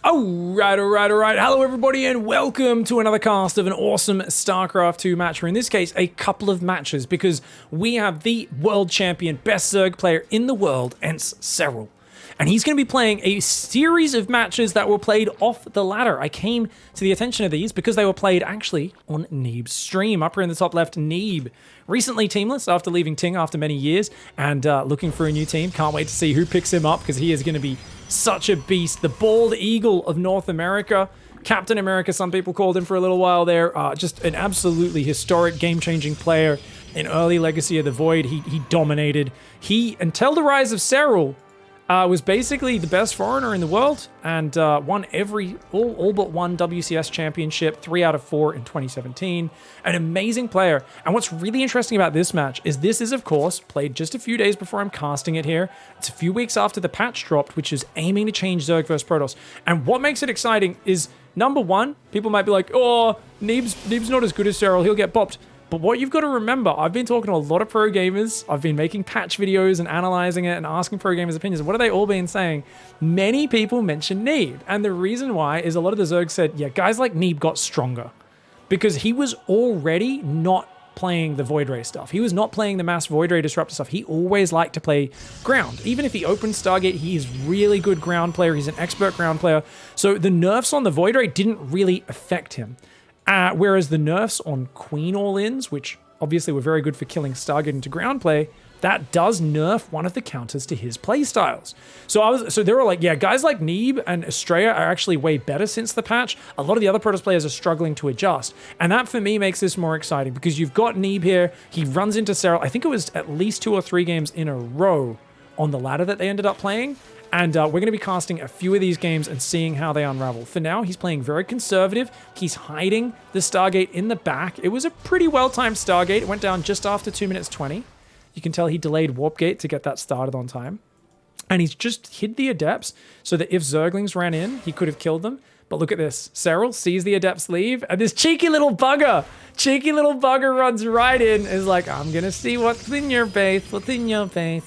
Alright. Hello everybody and welcome to another cast of an awesome StarCraft 2 match, or in this case, a couple of matches, because we have the world champion, best Zerg player in the world, hence Serral. And he's going to be playing a series of matches that were played off the ladder. I came to the attention of these because they were played actually on Neeb's stream. Up here in the top left, Neeb. Recently teamless after leaving Ting after many years and looking for a new team. Can't wait to see who picks him up because he is going to be such a beast. The bald eagle of North America. Captain America, some people called him for a little while there. Just an absolutely historic, game-changing player in early Legacy of the Void. He dominated. He, until the rise of Serral, was basically the best foreigner in the world and won all but one WCS championship, 3 out of 4 in 2017. An amazing player. And what's really interesting about this match is this is, of course, played just a few days before I'm casting it here. It's a few weeks after the patch dropped, which is aiming to change Zerg vs Protoss. And what makes it exciting is, number one, people might be like, oh, Neeb's not as good as Serral, he'll get bopped. But what you've got to remember, I've been talking to a lot of pro gamers. I've been making patch videos and analyzing it and asking pro gamers' opinions. What have they all been saying? Many people mention Neeb. And the reason why is a lot of the Zerg said, yeah, guys like Neeb got stronger. Because he was already not playing the Void Ray stuff. He was not playing the mass Void Ray disruptor stuff. He always liked to play ground. Even if he opened Stargate, he's really good ground player. He's an expert ground player. So the nerfs on the Void Ray didn't really affect him. Whereas the nerfs on Queen All-Ins, which obviously were very good for killing Stargate into ground play, that does nerf one of the counters to his playstyles. So they were like, yeah, guys like Neeb and Estrella are actually way better since the patch. A lot of the other Protoss players are struggling to adjust. And that, for me, makes this more exciting because you've got Neeb here. He runs into Serral. I think it was at least 2 or 3 games in a row on the ladder that they ended up playing. And we're going to be casting a few of these games and seeing how they unravel. For now, he's playing very conservative. He's hiding the Stargate in the back. It was a pretty well-timed Stargate. It went down just after 2 minutes 20. You can tell he delayed Warp Gate to get that started on time. And he's just hid the Adepts so that if Zerglings ran in, he could have killed them. But look at this. Serral sees the Adepts leave, and this cheeky little bugger runs right in, is like, I'm going to see what's in your base, what's in your base.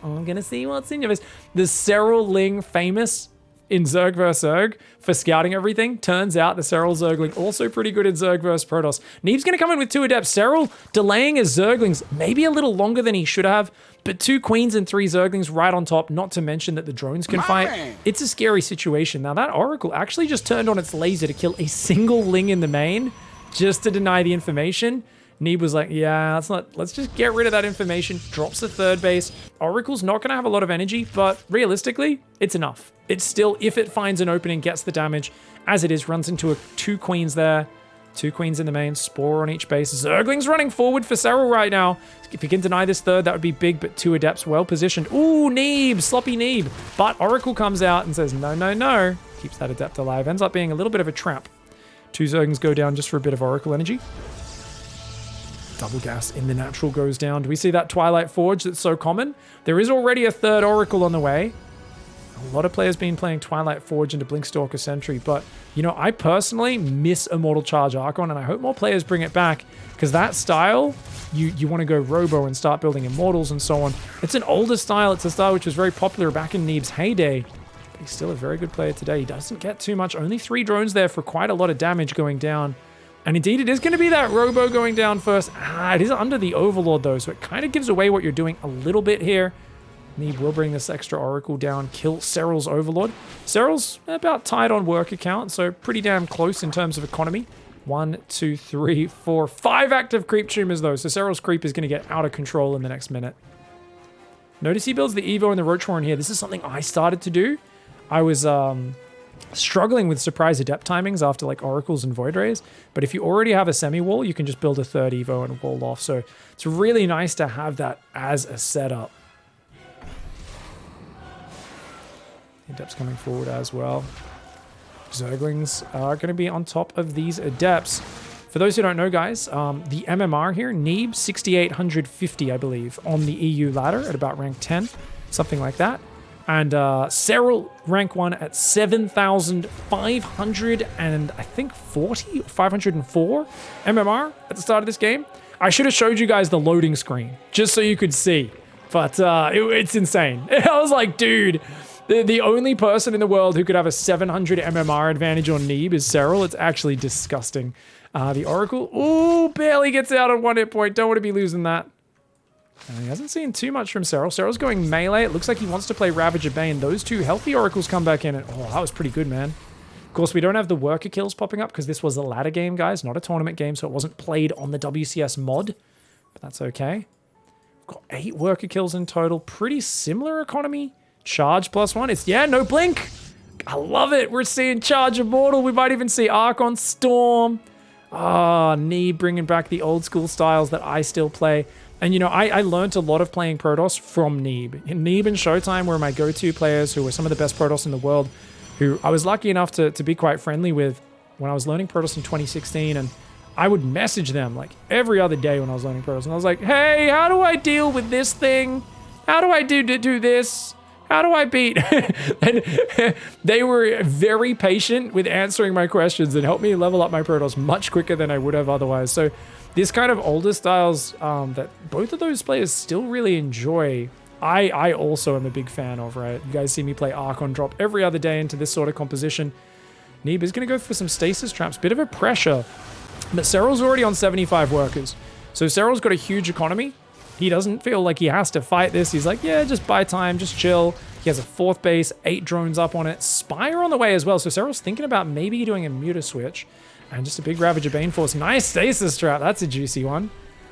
I'm going to see what's in your base. The Serral Ling, famous in Zerg vs Zerg for scouting everything. Turns out the Serral Zergling also pretty good in Zerg vs Protoss. Neeb's going to come in with 2 Adepts. Serral delaying his Zerglings maybe a little longer than he should have, but 2 Queens and 3 Zerglings right on top, not to mention that the drones can fight. It's a scary situation. Now that Oracle actually just turned on its laser to kill a single Ling in the main just to deny the information. Neeb was like, yeah, let's just get rid of that information. Drops the 3rd base. Oracle's not going to have a lot of energy, but realistically, it's enough. It's still, if it finds an opening, gets the damage. As it is, runs into 2 Queens there. 2 Queens in the main, Spore on each base. Zergling's running forward for Serral right now. If he can deny this 3rd, that would be big, but 2 Adepts well positioned. Ooh, Neeb, sloppy Neeb. But Oracle comes out and says, no. Keeps that Adept alive. Ends up being a little bit of a trap. 2 Zerglings go down just for a bit of Oracle energy. Double gas in the natural goes down. Do we see that Twilight Forge that's so common? There is already a 3rd Oracle on the way. A lot of players been playing Twilight Forge into Blinkstalker Sentry, but, you know, I personally miss Immortal Charge Archon, and I hope more players bring it back, because that style, you want to go Robo and start building Immortals and so on. It's an older style. It's a style which was very popular back in Neeb's heyday, but he's still a very good player today. He doesn't get too much. Only 3 drones there for quite a lot of damage going down. And indeed, it is going to be that Robo going down first. It is under the Overlord, though, so it kind of gives away what you're doing a little bit here. Neeb will bring this extra Oracle down, kill Serral's Overlord. Serral's about tied on work account, so pretty damn close in terms of economy. 1, 2, 3, 4, 5 active creep tumors, though, so Serral's creep is going to get out of control in the next minute. Notice he builds the Evo and the Roach Horn here. This is something I started to do. I was struggling with surprise Adept timings after like Oracles and Void Rays, but if you already have a semi-wall, you can just build a 3rd Evo and wall off, so it's really nice to have that as a setup. Adepts coming forward as well. Zerglings are going to be on top of these Adepts. For those who don't know, guys, the MMR here, Neeb 6,850, I believe, on the EU ladder at about rank 10, something like that. And Serral rank 1 at 7,500 and I think 504 MMR at the start of this game. I should have showed you guys the loading screen just so you could see, but it's insane. I was like, dude, The only person in the world who could have a 700 MMR advantage on Neeb is Serral. It's actually disgusting. The Oracle, ooh, barely gets out on 1 hit point. Don't want to be losing that. He hasn't seen too much from Serral. Serral's going melee. It looks like he wants to play Ravager Bane. Those two healthy Oracles come back in. And, oh, that was pretty good, man. Of course, we don't have the worker kills popping up because this was a ladder game, guys, not a tournament game, so it wasn't played on the WCS mod. But that's okay. We've got 8 worker kills in total. Pretty similar economy. Charge +1. It's, yeah, no blink. I love it. We're seeing Charge Immortal. We might even see Archon Storm. Ah, Neeb bringing back the old school styles that I still play. And, you know, I learned a lot of playing Protoss from Neeb. Neeb and Showtime were my go-to players who were some of the best Protoss in the world, who I was lucky enough to be quite friendly with when I was learning Protoss in 2016. And I would message them like every other day when I was learning Protoss. And I was like, hey, how do I deal with this thing? How do I do this? How do I beat? And they were very patient with answering my questions and helped me level up my Protoss much quicker than I would have otherwise. So this kind of older styles that both of those players still really enjoy, I also am a big fan of, right? You guys see me play Archon drop every other day into this sort of composition. Neeb is going to go for some stasis traps. Bit of a pressure. But Serral's already on 75 workers. So Serral's got a huge economy. He doesn't feel like he has to fight this. He's like, yeah, just buy time, just chill. He has a 4th base, 8 drones up on it. Spire on the way as well. So Serral's thinking about maybe doing a muta switch. And just a big Ravager Bane Force. Nice stasis trap. That's a juicy one.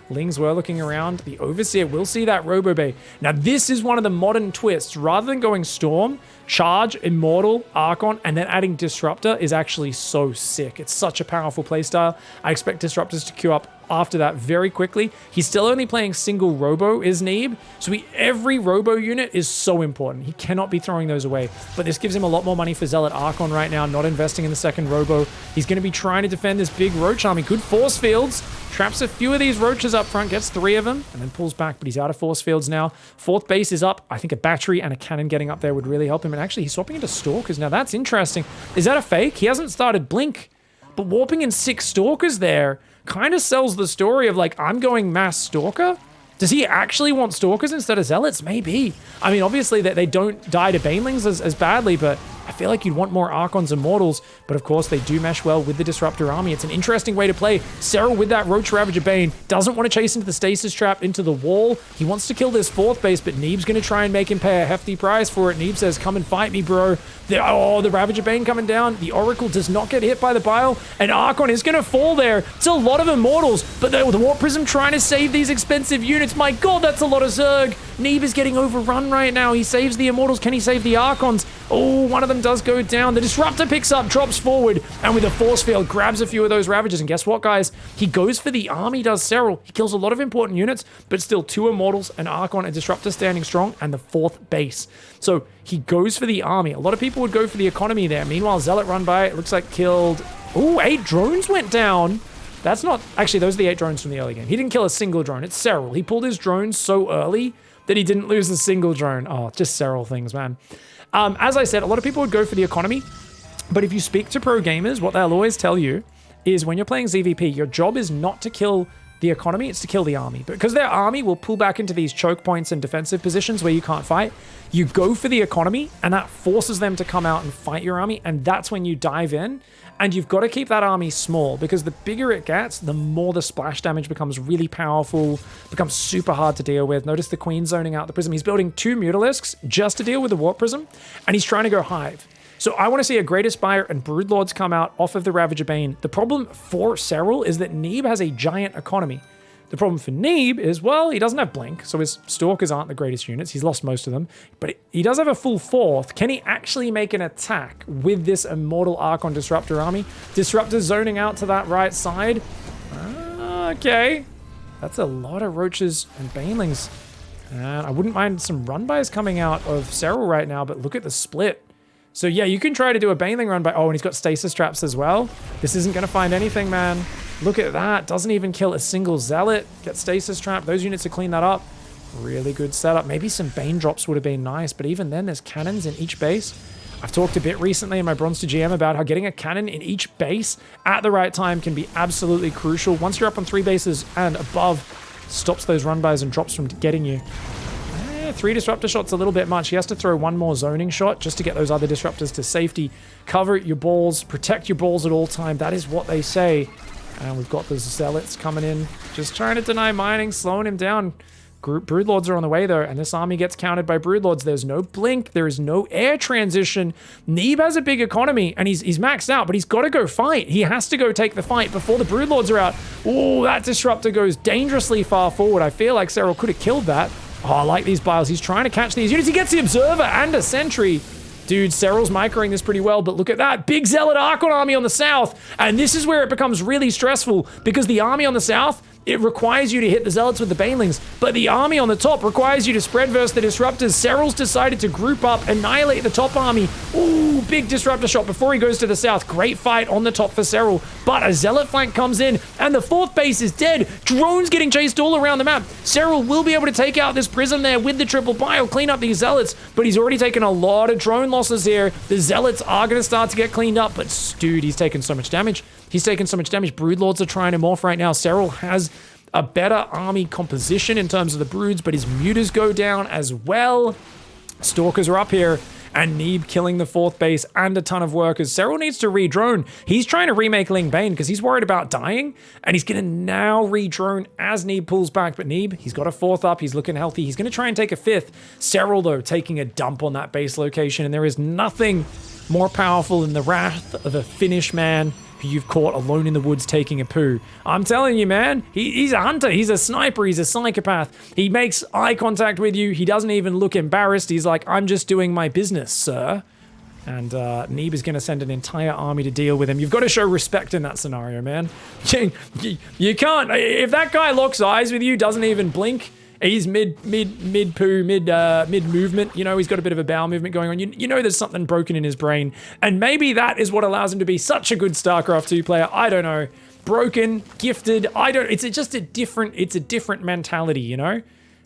Lings were looking around. The Overseer will see that Robo Bay. Now, this is one of the modern twists. Rather than going Storm, Charge, Immortal, Archon, and then adding Disruptor is actually so sick. It's such a powerful playstyle. I expect Disruptors to queue up after that very quickly. He's still only playing single Robo, is Neeb. So every Robo unit is so important. He cannot be throwing those away. But this gives him a lot more money for Zealot Archon right now, not investing in the second Robo. He's going to be trying to defend this big Roach army. Good force fields. Traps a few of these Roaches up front, gets 3 of them, and then pulls back, but he's out of force fields now. 4th base is up. I think a battery and a cannon getting up there would really help him. And actually, he's swapping into Stalkers. Now, that's interesting. Is that a fake? He hasn't started Blink, but warping in 6 Stalkers there kind of sells the story of, like, I'm going mass Stalker. Does he actually want Stalkers instead of Zealots? Maybe. I mean, obviously, they don't die to Banelings as badly, but I feel like you'd want more Archons and Mortals, but of course they do mesh well with the Disruptor army. It's an interesting way to play. Serral with that Roach Ravager Bane doesn't want to chase into the Stasis Trap, into the wall. He wants to kill this 4th base, but Neeb's going to try and make him pay a hefty price for it. Neeb says, come and fight me, bro. The Ravager Bane coming down. The Oracle does not get hit by the Bile, and Archon is going to fall there. It's a lot of Immortals, but the Warp Prism trying to save these expensive units. My god, that's a lot of Zerg. Neeb is getting overrun right now. He saves the Immortals. Can he save the Archons? Oh, one of them does go down. The Disruptor picks up, drops forward, and with a force field, grabs a few of those Ravagers. And guess what, guys? He goes for the army, does Serral. He kills a lot of important units, but still 2 Immortals, an Archon, and Disruptor standing strong, and the 4th base. So he goes for the army. A lot of people would go for the economy there. Meanwhile, Zealot run by. It looks like killed. Oh, 8 drones went down. That's not... Actually, those are the 8 drones from the early game. He didn't kill a single drone. It's Serral. He pulled his drones so early that he didn't lose a single drone. Oh, just Serral things, man. As I said, a lot of people would go for the economy, but if you speak to pro gamers, what they'll always tell you is when you're playing ZvP, your job is not to kill the economy, it's to kill the army. Because their army will pull back into these choke points and defensive positions where you can't fight, you go for the economy, and that forces them to come out and fight your army, and that's when you dive in. And you've got to keep that army small, because the bigger it gets, the more the splash damage becomes really powerful, becomes super hard to deal with. Notice the Queen zoning out the Prism. He's building 2 Mutalisks just to deal with the Warp Prism, and he's trying to go Hive. So I want to see a Great Aspire and Broodlords come out off of the Ravager Bane. The problem for Serral is that Neeb has a giant economy. The problem for Neeb is, well, he doesn't have Blink, so his Stalkers aren't the greatest units. He's lost most of them, but he does have a full 4th. Can he actually make an attack with this Immortal Archon Disruptor army? Disruptor zoning out to that right side. Okay. That's a lot of Roaches and Banelings. And I wouldn't mind some run-bys coming out of Serral right now, but look at the split. So yeah, you can try to do a Baneling run by... Oh, and he's got Stasis Traps as well. This isn't going to find anything, man. Look at that. Doesn't even kill a single Zealot. Get Stasis Trap. Those units to clean that up. Really good setup. Maybe some Bane drops would have been nice, but even then, there's cannons in each base. I've talked a bit recently in my Bronze to GM about how getting a cannon in each base at the right time can be absolutely crucial. Once you're up on 3 bases and above, stops those run-bys and drops from getting you. think 3 disruptor shots a little bit much. He has to throw 1 more zoning shot just to get those other disruptors to safety. Cover your balls, protect your balls at all time. That is what they say. And we've got the zealots coming in, just trying to deny mining, slowing him down. Broodlords are on the way though, and this army gets countered by Broodlords. There's no blink, there is no air transition. Neeb has a big economy, and he's maxed out, but he's got to go fight. He has to go take the fight before the Broodlords are out. Oh, that disruptor goes dangerously far forward. I feel like Serral could have killed that. Oh, I like these biles. He's trying to catch these units. He gets the Observer and a Sentry. Dude, Serral's microing this pretty well, but look at that. Big Zealot Archon army on the south. And this is where it becomes really stressful, because the army on the south, it requires you to hit the Zealots with the Banelings, but the army on the top requires you to spread versus the Disruptors. Serral's decided to group up, annihilate the top army. Ooh, big Disruptor shot before he goes to the south. Great fight on the top for Serral, but a Zealot flank comes in, and the 4th base is dead. Drones getting chased all around the map. Serral will be able to take out this prison there with the triple bile, clean up these Zealots, but he's already taken a lot of drone losses here. The Zealots are going to start to get cleaned up, but dude, he's taken so much damage. He's taken so much damage. Broodlords are trying to morph right now. Serral has a better army composition in terms of the broods, but his muters go down as well. Stalkers are up here, and Neeb killing the 4th base and a ton of workers. Serral needs to re-drone. He's trying to remake Ling Bane because he's worried about dying, and he's going to now re-drone as Neeb pulls back. But Neeb, he's got a 4th up. He's looking healthy. He's going to try and take a 5th. Serral, though, taking a dump on that base location, and there is nothing more powerful than the wrath of a Finnish man who you've caught alone in the woods taking a poo. I'm telling you, man, he's a hunter, he's a sniper, he's a psychopath. He makes eye contact with you, he doesn't even look embarrassed. He's like, I'm just doing my business, sir. And Neeb is going to send an entire army to deal with him. You've got to show respect in that scenario, man. You can't, if that guy locks eyes with you, doesn't even blink, he's mid movement. You know, he's got a bit of a bowel movement going on. You know there's something broken in his brain. And maybe that is what allows him to be such a good StarCraft 2 player. I don't know. Broken, gifted, it's just a different mentality, you know?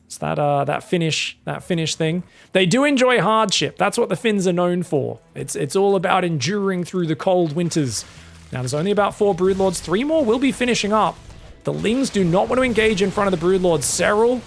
It's that Finnish thing. They do enjoy hardship. That's what the Finns are known for. It's all about enduring through the cold winters. Now there's only about 4 Broodlords. 3 more will be finishing up. The Lings do not want to engage in front of the Broodlords. Serral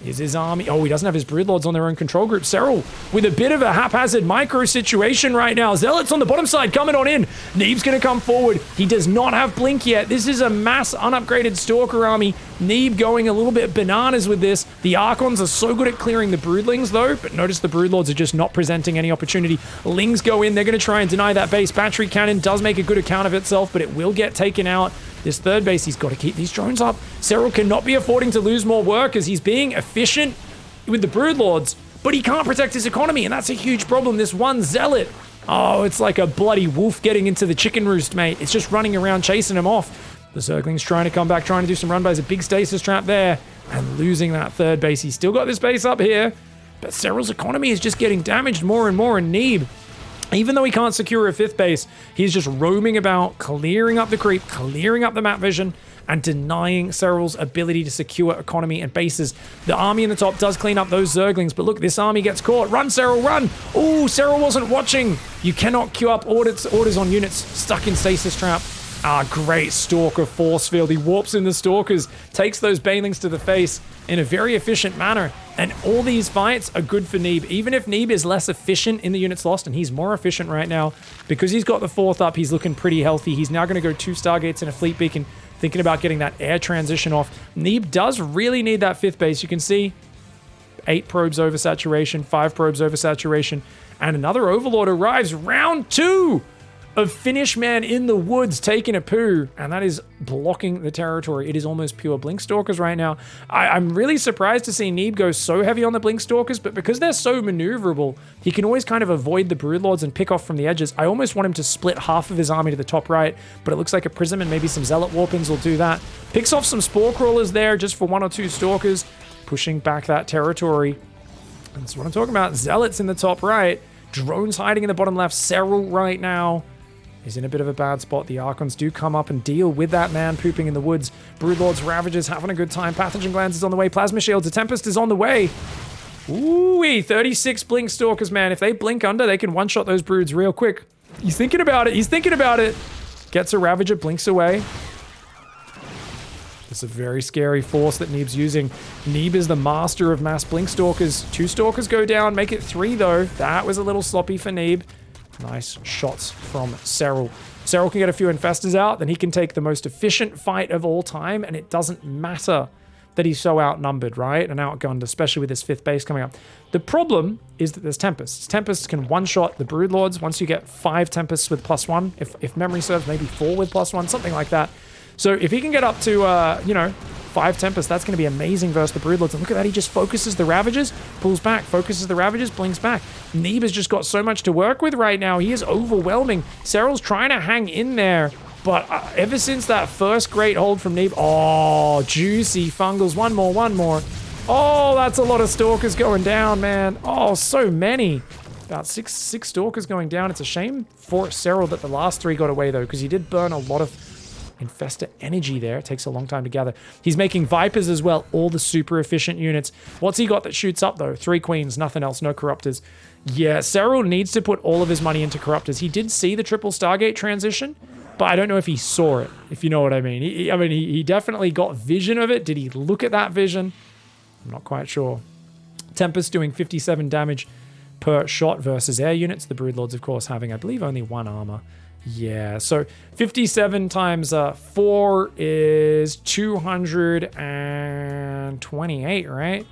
is his army. Oh, he doesn't have his Broodlords on their own control group. Serral with a bit of a haphazard micro situation right now. Zealots on the bottom side coming on in. Neeb's going to come forward. He does not have blink yet. This is a mass unupgraded Stalker army. Neeb going a little bit bananas with this. The Archons are so good at clearing the Broodlings though, but notice the Broodlords are just not presenting any opportunity. Lings go in. They're going to try and deny that base. Battery cannon does make a good account of itself, but it will get taken out. This 3rd base, he's got to keep these drones up. Serral cannot be affording to lose more work as he's being efficient with the Broodlords, but he can't protect his economy, and that's a huge problem. This one Zealot, oh, it's like a bloody wolf getting into the chicken roost, mate. It's just running around chasing him off. The Zergling's trying to come back, trying to do some run bys. A big stasis trap there, and losing that 3rd base. He's still got this base up here, but Serral's economy is just getting damaged more and more, and Neeb, even though he can't secure a 5th base, he's just roaming about, clearing up the creep, clearing up the map vision, and denying Serral's ability to secure economy and bases. The army in the top does clean up those Zerglings, but look, this army gets caught. Run, Serral, run! Ooh, Serral wasn't watching. You cannot queue up orders on units stuck in stasis trap. Ah, great Stalker force field. He warps in the Stalkers, takes those Banelings to the face in a very efficient manner. And all these fights are good for Neeb. Even if Neeb is less efficient in the units lost, and he's more efficient right now, because he's got the 4th up, he's looking pretty healthy. He's now going to go 2 Stargates and a Fleet Beacon, thinking about getting that air transition off. Neeb does really need that 5th base. You can see 8 probes over saturation, 5 probes over saturation, and another Overlord arrives. Round 2 of Finnish man in the woods taking a poo, and that is blocking the territory. It is almost pure Blink Stalkers right now. I'm really surprised to see Neeb go so heavy on the Blink Stalkers, but because they're so maneuverable, he can always kind of avoid the Broodlords and pick off from the edges. I almost want him to split half of his army to the top right, but it looks like a Prism and maybe some Zealot Warpins will do that. Picks off some Spore Crawlers there just for 1 or 2 Stalkers, pushing back that territory. And that's what I'm talking about. Zealots in the top right, drones hiding in the bottom left. Serral right now is in a bit of a bad spot. The Archons do come up and deal with that man pooping in the woods. Broodlords, Ravagers having a good time. Pathogen Glands is on the way. Plasma Shields, a Tempest is on the way. Ooh-wee, 36 Blink Stalkers, man. If they blink under, they can one-shot those broods real quick. He's thinking about it. He's thinking about it. Gets a Ravager, blinks away. This is a very scary force that Neeb's using. Neeb is the master of mass blink stalkers. 2 stalkers go down, make it 3 though. That was a little sloppy for Neeb. Nice shots from Serral. Serral can get a few infestors out, then he can take the most efficient fight of all time, and it doesn't matter that he's so outnumbered, right? And outgunned, especially with his 5th base coming up. The problem is that there's Tempests. Tempests can one-shot the Broodlords once you get 5 Tempests with +1. If memory serves, maybe 4 with +1, something like that. So if he can get up to, you know, 5 Tempests, that's going to be amazing versus the Broodlords. And look at that, he just focuses the Ravagers, pulls back, focuses the Ravagers, blinks back. Neeb has just got so much to work with right now. He is overwhelming. Serral's trying to hang in there. But ever since that first great hold from Neeb, oh, juicy fungals. One more. Oh, that's a lot of stalkers going down, man. Oh, so many. About six stalkers going down. It's a shame for Serral that the last 3 got away, though, because he did burn a lot of infestor energy there. It takes a long time to gather. He's making Vipers as well, all the super efficient units. What's he got that shoots up, though? 3 Queens, nothing else, no Corruptors. Yeah, Serral needs to put all of his money into Corruptors. He did see the triple Stargate transition, but I don't know if he saw it, if you know what I mean. He definitely got vision of it. Did he look at that vision? I'm not quite sure. Tempest doing 57 damage per shot versus air units. The Broodlords, of course, having, I believe, only 1 armor. Yeah, so 57 times 4 is 228, right?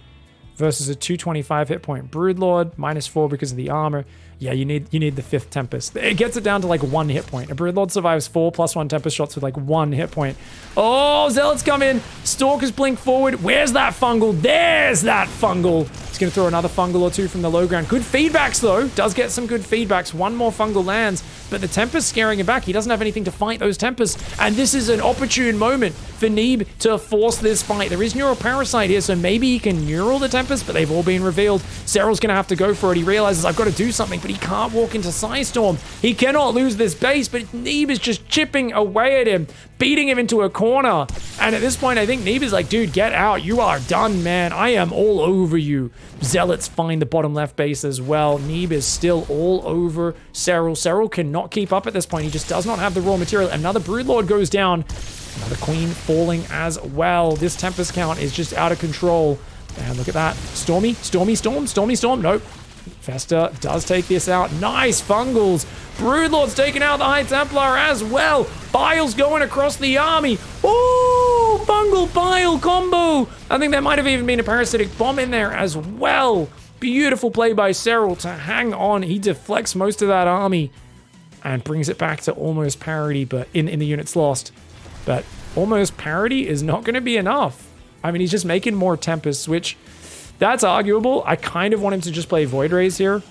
Versus a 225 hit point Broodlord, -4 because of the armor. Yeah, you need the 5th Tempest. It gets it down to like 1 hit point. A Broodlord survives 4 +1 Tempest shots with like 1 hit point. Oh, Zealots come in. Stalkers blink forward. Where's that fungal? There's that fungal. He's going to throw another fungal or 2 from the low ground. Good feedbacks, though. Does get some good feedbacks. 1 more fungal lands, but the Tempest scaring him back. He doesn't have anything to fight those Tempests, and this is an opportune moment for Neeb to force this fight. There is Neuroparasite here, so maybe he can neural the Tempest, but they've all been revealed. Serral's going to have to go for it. He realizes, I've got to do something, but he can't walk into Psystorm. He cannot lose this base, but Neeb is just chipping away at him, beating him into a corner. And at this point, I think Neeb is like, dude, get out. You are done, man. I am all over you. Zealots find the bottom left base as well. Neeb is still all over Serral. Serral cannot keep up at this point. He just does not have the raw material. Another Broodlord goes down. Another Queen falling as well. This Tempest count is just out of control. And look at that. Stormy Storm. Nope. Festa does take this out. Nice fungals. Broodlord's taking out the High Templar as well. Bile's going across the army. Ooh, fungal bile combo. I think there might have even been a parasitic bomb in there as well. Beautiful play by Serral to hang on. He deflects most of that army and brings it back to almost parity, but in the units lost. But almost parity is not going to be enough. I mean, he's just making more Tempests, which that's arguable. I kind of want him to just play Void Rays here,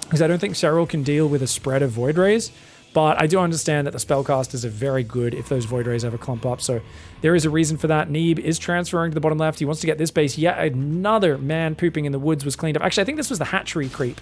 because I don't think Serral can deal with a spread of Void Rays. But I do understand that the spellcasters are very good if those Void Rays ever clump up. So there is a reason for that. Neeb is transferring to the bottom left. He wants to get this base. Yet another man pooping in the woods was cleaned up. Actually, I think this was the hatchery creep.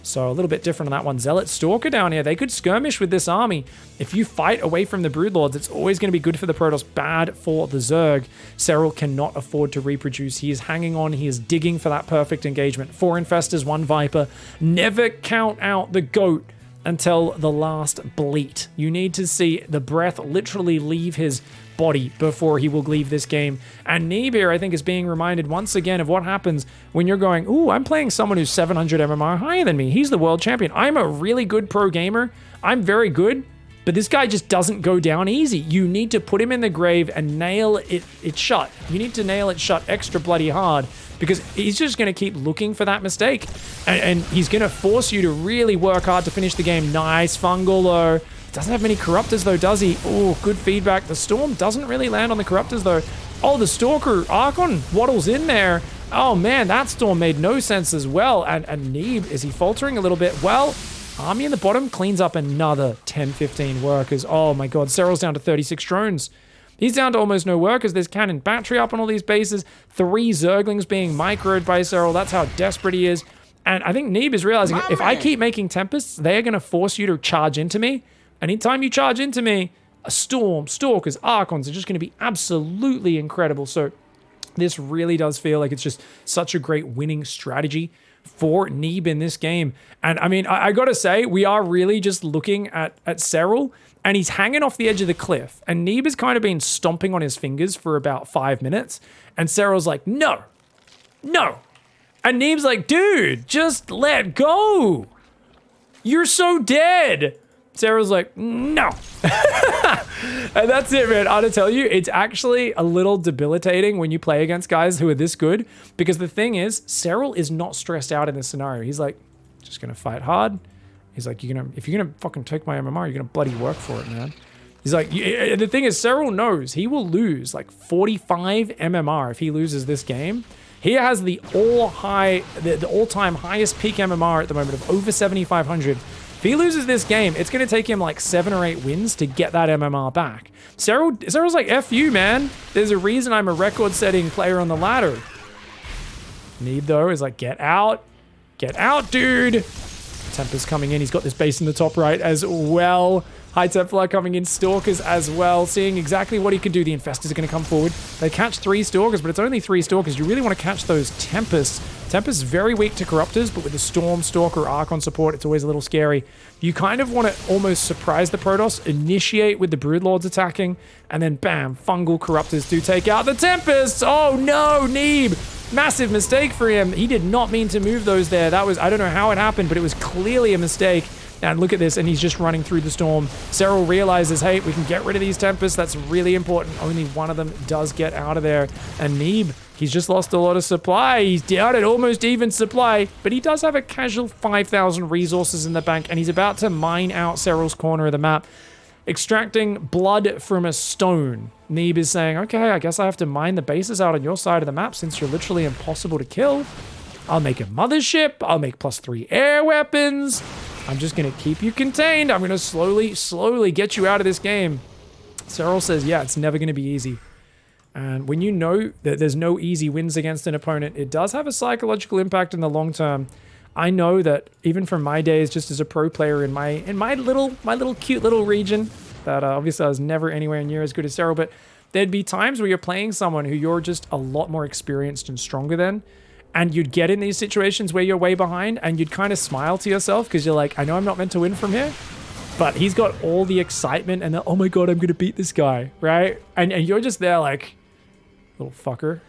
So a little bit different on that one. Zealot Stalker down here. They could skirmish with this army. If you fight away from the Broodlords, it's always going to be good for the Protoss, bad for the Zerg. Serral cannot afford to reproduce. He is hanging on. He is digging for that perfect engagement. 4 Infestors, 1 Viper. Never count out the GOAT until the last bleat. You need to see the breath literally leave his body before he will leave this game. And Neeb here, I think, is being reminded once again of what happens when you're going, ooh, I'm playing someone who's 700 MMR higher than me. He's the world champion. I'm a really good pro gamer. I'm very good, but this guy just doesn't go down easy. You need to put him in the grave and nail it shut. You need to nail it shut extra bloody hard, because he's just going to keep looking for that mistake. And he's going to force you to really work hard to finish the game. Nice fungal, though. Doesn't have many Corruptors, though, does he? Oh, good feedback. The Storm doesn't really land on the Corruptors, though. Oh, the Stalker Archon waddles in there. Oh, man, that Storm made no sense as well. And Neeb, is he faltering a little bit? Well, army in the bottom cleans up another 10, 15 workers. Oh, my God. Serral's down to 36 drones. He's down to almost no workers. There's cannon battery up on all these bases. 3 Zerglings being microed by Serral. That's how desperate he is. And I think Neeb is realizing, if I keep making Tempests, they are going to force you to charge into me. Anytime you charge into me, a Storm, Stalkers, Archons are just going to be absolutely incredible. So this really does feel like it's just such a great winning strategy for Neeb in this game. And I mean, I gotta say, we are really just looking at Serral, and he's hanging off the edge of the cliff. And Neeb has kind of been stomping on his fingers for about 5 minutes. And Serral's like, no. And Neeb's like, dude, just let go. You're so dead. Serral's like, no. And that's it, man. I gotta tell you, it's actually a little debilitating when you play against guys who are this good, because the thing is, Serral is not stressed out in this scenario. He's like, just gonna fight hard. He's like, if you're gonna fucking take my MMR, you're gonna bloody work for it, man. He's like, the thing is, Serral knows he will lose like 45 MMR if he loses this game. He has the all-time highest peak MMR at the moment of over 7,500. If he loses this game, it's going to take him like 7 or 8 wins to get that MMR back. Serral's like, F you, man. There's a reason I'm a record-setting player on the ladder. Neeb, though, is like, get out. Get out, dude. Tempest coming in. He's got this base in the top right as well. High Templar coming in. Stalkers as well. Seeing exactly what he can do. The Infestors are going to come forward. They catch 3 Stalkers, but it's only 3 Stalkers. You really want to catch those Tempests. Tempest is very weak to Corruptors, but with the Storm, Stalker, Archon support, it's always a little scary. You kind of want to almost surprise the Protoss, initiate with the Broodlords attacking, and then bam, Fungal Corruptors do take out the Tempests. Oh no, Neeb! Massive mistake for him. He did not mean to move those there. That was, I don't know how it happened, but it was clearly a mistake. And look at this, and he's just running through the storm. Serral realizes, hey, we can get rid of these Tempests. That's really important. Only one of them does get out of there. And Neeb, he's just lost a lot of supply. He's down at almost even supply, but he does have a casual 5,000 resources in the bank, and he's about to mine out Serral's corner of the map, extracting blood from a stone. Neeb is saying, okay, I guess I have to mine the bases out on your side of the map since you're literally impossible to kill. I'll make a mothership. I'll make +3 air weapons. I'm just going to keep you contained. I'm going to slowly get you out of this game. Serral says, yeah, it's never going to be easy. And when you know that there's no easy wins against an opponent, it does have a psychological impact in the long term. I know that even from my days just as a pro player in my little cute little region, that obviously I was never anywhere near as good as Serral, but there'd be times where you're playing someone who you're just a lot more experienced and stronger than, and you'd get in these situations where you're way behind, and you'd kind of smile to yourself because you're like, I know I'm not meant to win from here, but he's got all the excitement and the, oh my god, I'm going to beat this guy, right? And you're just there like, little fucker.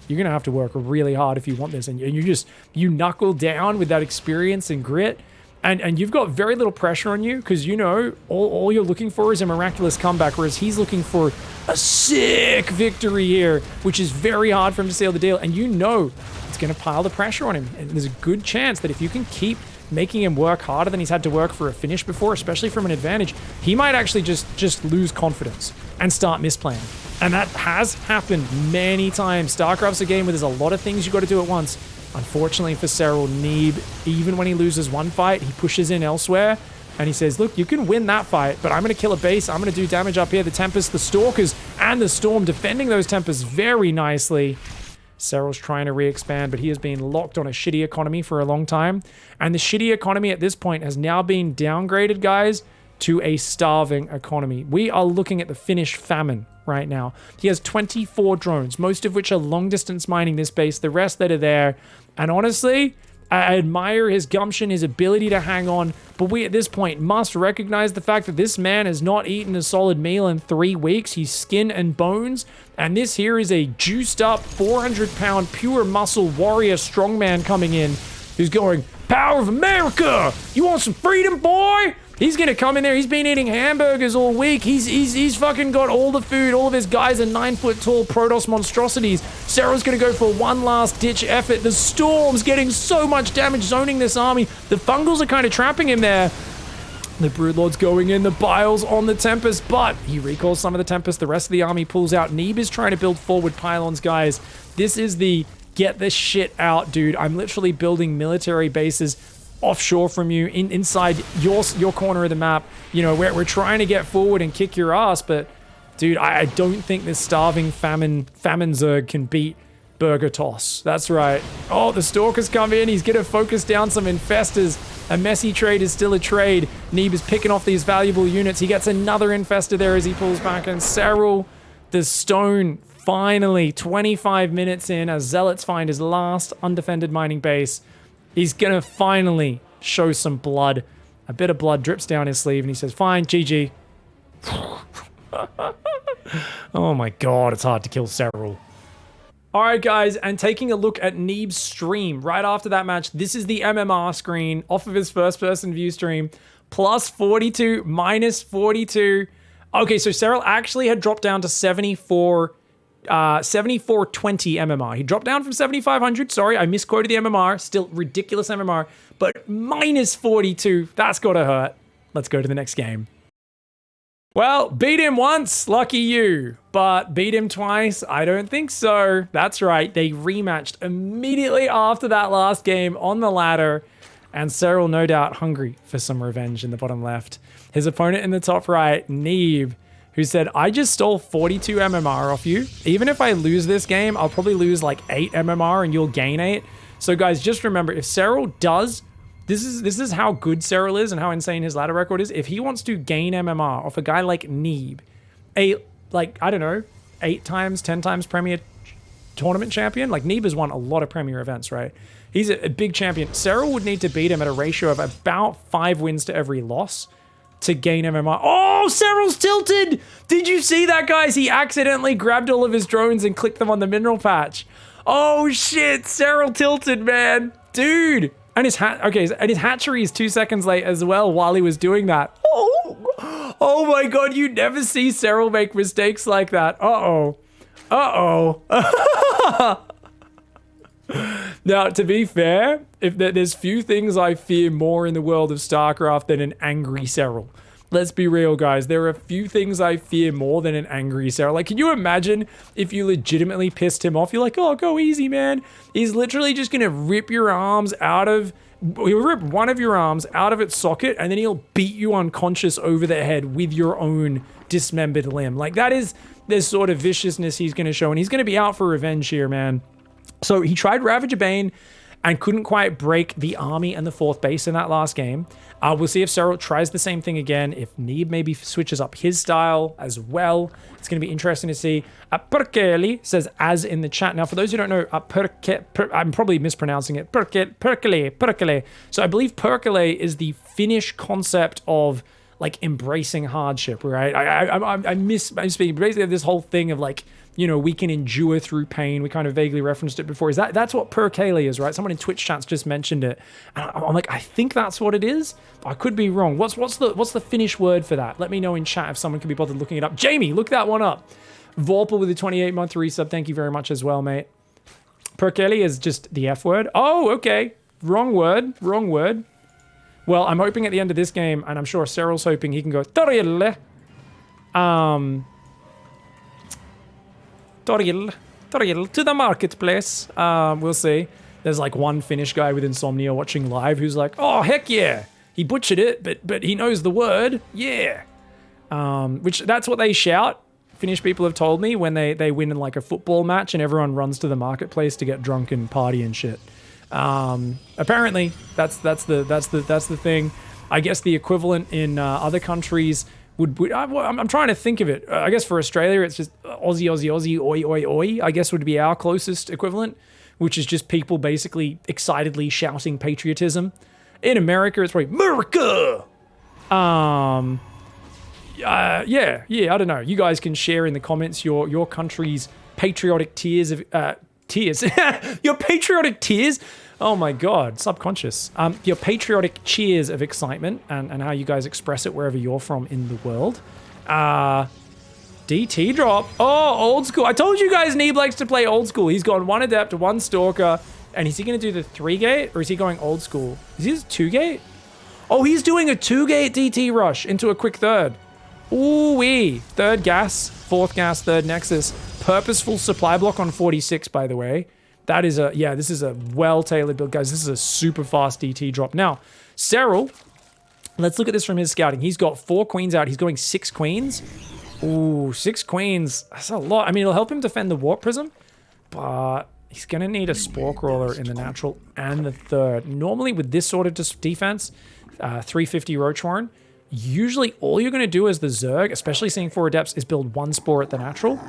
You're going to have to work really hard if you want this. And you knuckle down with that experience and grit. And you've got very little pressure on you because, you know, all you're looking for is a miraculous comeback, whereas he's looking for a sick victory here, which is very hard for him to seal the deal. And you know it's going to pile the pressure on him. And there's a good chance that if you can keep making him work harder than he's had to work for a finish before, especially from an advantage, he might actually just lose confidence and start misplaying. And that has happened many times. StarCraft's a game where there's a lot of things you got to do at once. Unfortunately for Serral, Neeb, even when he loses one fight, he pushes in elsewhere. And he says, look, you can win that fight, but I'm going to kill a base. I'm going to do damage up here. The Tempest, the Stalkers, and the Storm defending those Tempests very nicely. Serral's trying to re-expand, but he has been locked on a shitty economy for a long time. And the shitty economy at this point has now been downgraded, guys, to a starving economy. We are looking at the Finnish famine right now. He has 24 drones, most of which are long-distance mining this base, the rest that are there. And honestly, I admire his gumption, his ability to hang on, but we at this point must recognize the fact that this man has not eaten a solid meal in 3 weeks. He's skin and bones, and this here is a juiced up 400-pound pure muscle warrior strongman coming in who's going, power of America! You want some freedom, boy? He's gonna come in there. He's been eating hamburgers all week. He's fucking got all the food. All of his guys are 9-foot-tall Protoss monstrosities. Serral's gonna go for one last ditch effort. The Storm's getting so much damage zoning this army. The Fungals are kind of trapping him there. The Broodlord's going in. The Bile's on the Tempest, but he recalls some of the Tempest. The rest of the army pulls out. Neeb is trying to build forward pylons, guys. This is the get this shit out, dude. I'm literally building military bases offshore from you, inside your corner of the map. You know, we're trying to get forward and kick your ass, but dude, I don't think this starving famine Zerg can beat Burger Toss. That's right. Oh, the Stalkers come in. He's gonna focus down some Infestors. A messy trade is still a trade. Neeb is picking off these valuable units. He gets another Infestor there as he pulls back, and Serral, the Stone, finally 25 minutes in as Zealots find his last undefended mining base. He's going to finally show some blood. A bit of blood drips down his sleeve, and he says, fine, GG. Oh my god, it's hard to kill Serral. All right, guys, and taking a look at Neeb's stream right after that match, this is the MMR screen off of his first-person view stream. Plus 42, minus 42. Okay, so Serral actually had dropped down to 7420 MMR. He dropped down from 7,500. Sorry, I misquoted the MMR. Still ridiculous MMR, but minus 42. That's gotta hurt. Let's go to the next game. Well, beat him once, lucky you. But beat him twice? I don't think so. That's right, they rematched immediately after that last game on the ladder. And Serral, no doubt, hungry for some revenge in the bottom left. His opponent in the top right, Neeb, who said, I just stole 42 MMR off you. Even if I lose this game, I'll probably lose like 8 MMR and you'll gain 8. So guys, just remember, if Serral does... This is how good Serral is and how insane his ladder record is. If he wants to gain MMR off a guy like Neeb, I don't know, 8 times, 10 times Premier Tournament champion. Like, Neeb has won a lot of Premier events, right? He's a big champion. Serral would need to beat him at a ratio of about 5 wins to every loss to gain MMR. Oh, Serral's tilted! Did you see that, guys? He accidentally grabbed all of his drones and clicked them on the mineral patch. Oh, shit. Serral tilted, man. Dude. And his hatchery is 2 seconds late as well while he was doing that. Oh my god, you never see Serral make mistakes like that. Uh-oh. Uh-oh. Now, to be fair, if there's few things I fear more in the world of StarCraft than an angry Serral. Let's be real, guys. There are a few things I fear more than an angry Serral. Like, can you imagine if you legitimately pissed him off? You're like, oh, go easy, man. He's literally just going to rip your arms out of... He'll rip one of your arms out of its socket, and then he'll beat you unconscious over the head with your own dismembered limb. Like, that is the sort of viciousness he's going to show, and he's going to be out for revenge here, man. So he tried Ravager Bane and couldn't quite break the army and the 4th base in that last game. We'll see if Serral tries the same thing again, if Neeb maybe switches up his style as well. It's going to be interesting to see. Perkele says as in the chat. Now, for those who don't know, I'm probably mispronouncing it. Perkele. So I believe Perkele is the Finnish concept of like embracing hardship, right? I misspeaking. Basically, this whole thing of like, you know, we can endure through pain. We kind of vaguely referenced it before. That's what Perkele is, right? Someone in Twitch chats just mentioned it. And I'm like, I think that's what it is. I could be wrong. What's the Finnish word for that? Let me know in chat if someone can be bothered looking it up. Jamie, look that one up. Vorpal with a 28-month resub. Thank you very much as well, mate. Perkele is just the F word. Oh, okay. Wrong word. Well, I'm hoping at the end of this game, and I'm sure Serral's hoping he can go Torille. Torille to the marketplace. We'll see. There's like one Finnish guy with insomnia watching live who's like, oh, heck yeah. He butchered it, but he knows the word. Yeah. Which that's what they shout. Finnish people have told me when they win in like a football match and everyone runs to the marketplace to get drunk and party and shit. Apparently that's the thing. I guess the equivalent in other countries would I'm trying to think of it. I guess for Australia it's just Aussie, oi, oi, oi, I guess would be our closest equivalent, which is just people basically excitedly shouting patriotism. In America, it's probably America. Yeah, I don't know. You guys can share in the comments your country's patriotic tears of tears. Your patriotic tears. Oh my God, subconscious. Your patriotic cheers of excitement and how you guys express it wherever you're from in the world. DT drop. Oh, old school. I told you guys Neeb likes to play old school. He's gone 1 Adept, 1 Stalker. And is he going to do the 3-gate or is he going old school? Is he 2-gate? Oh, he's doing a 2-gate DT rush into a quick 3rd. Ooh-wee. 3rd gas, 4th gas, 3rd nexus. Purposeful supply block on 46, by the way. That is this is a well-tailored build, guys. This is a super fast DT drop. Now, Serral, let's look at this from his scouting. He's got 4 queens out. He's going 6 queens. Ooh, 6 queens. That's a lot. I mean, it'll help him defend the Warp Prism, but he's going to need a Spore Crawler in the natural and the 3rd. Normally, with this sort of defense, 350 Roach Warren, usually all you're going to do as the Zerg, especially seeing 4 Adepts, is build 1 Spore at the natural.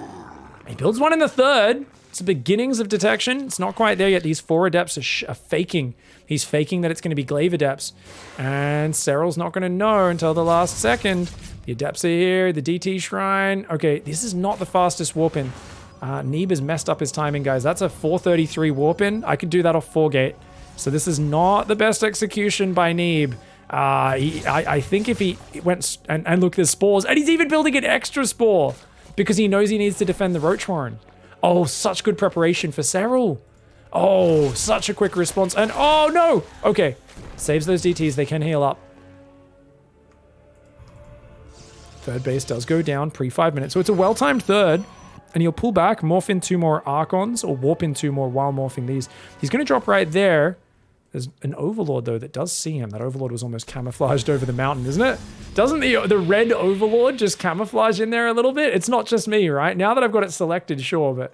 He builds 1 in the 3rd. It's the beginnings of detection. It's not quite there yet. These 4 Adepts are faking. He's faking that it's going to be Glaive Adepts. And Serral's not going to know until the last second. The Adepts are here. The DT Shrine. Okay, this is not the fastest warp-in. Neeb has messed up his timing, guys. That's a 4:33 warp-in. I could do that off 4-gate. So this is not the best execution by Neeb. I think if he went... And look, there's spores. And he's even building an extra spore. Because he knows he needs to defend the Roach Warren. Oh, such good preparation for Serral. Oh, such a quick response. And oh, no. Okay. Saves those DTs. They can heal up. Third base does go down pre-5 minutes. So it's a well-timed third. And he'll pull back, morph in 2 more Archons, or warp in 2 more while morphing these. He's going to drop right there. There's an Overlord, though, that does see him. That Overlord was almost camouflaged over the mountain, isn't it? Doesn't the red Overlord just camouflage in there a little bit? It's not just me, right? Now that I've got it selected, sure, but...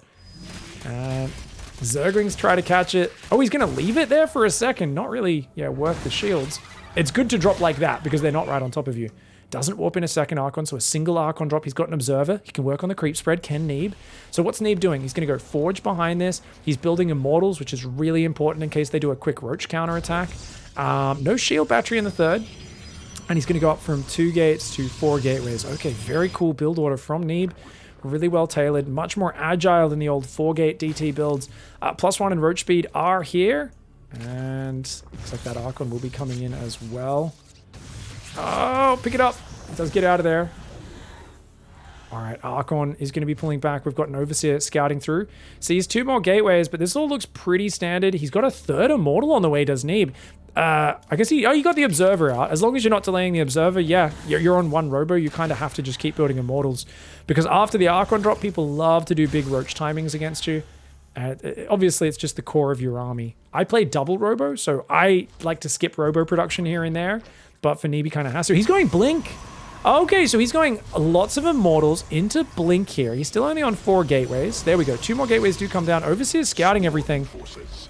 Zerglings try to catch it. Oh, he's going to leave it there for a second. Not really, yeah, worth the shields. It's good to drop like that, because they're not right on top of you. Doesn't warp in a second Archon, so a single Archon drop. He's got an Observer. He can work on the creep spread. Can Neeb. So what's Neeb doing? He's going to go Forge behind this. He's building Immortals, which is really important in case they do a quick Roach counterattack. No shield battery in the third. And he's going to go up from 2 gates to 4 gateways. Okay, very cool build order from Neeb. Really well tailored. Much more agile than the old 4-gate DT builds. +1 and Roach speed are here. And looks like that Archon will be coming in as well. Oh, pick it up. It does get out of there. All right, Archon is going to be pulling back. We've got an Overseer scouting through. Sees 2 more gateways, but this all looks pretty standard. He's got a 3rd Immortal on the way, does Neeb. I guess you got the Observer out. As long as you're not delaying the Observer, yeah, you're on 1 Robo. You kind of have to just keep building Immortals. Because after the Archon drop, people love to do big Roach timings against you. Obviously, it's just the core of your army. I play double Robo, so I like to skip Robo production here and there. But for Neeb, he kind of has to. He's going Blink. Okay, so he's going lots of Immortals into Blink here. He's still only on 4 gateways. There we go. 2 more gateways do come down. Overseer's scouting everything.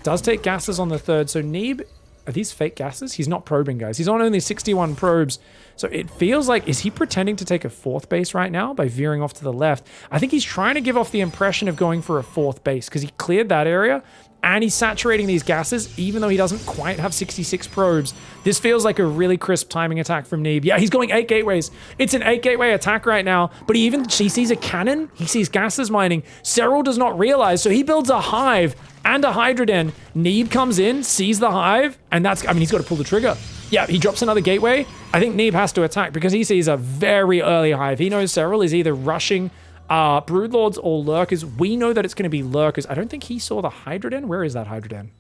Does take gases on the 3rd. So Neeb, are these fake gases? He's not probing, guys. He's on only 61 probes. So it feels like, is he pretending to take a 4th base right now by veering off to the left? I think he's trying to give off the impression of going for a 4th base because he cleared that area. And he's saturating these gases, even though he doesn't quite have 66 probes. This feels like a really crisp timing attack from Neeb. Yeah, he's going 8 gateways. It's an 8-gateway attack right now, but he sees a cannon. He sees gases mining. Serral does not realize, so he builds a hive and a Hydra Den. Neeb comes in, sees the hive, and he's got to pull the trigger. Yeah, he drops another gateway. I think Neeb has to attack because he sees a very early hive. He knows Serral is either rushing Broodlords or Lurkers. We know that it's going to be Lurkers. I don't think he saw the Hydra Den. Where is that Hydra Den?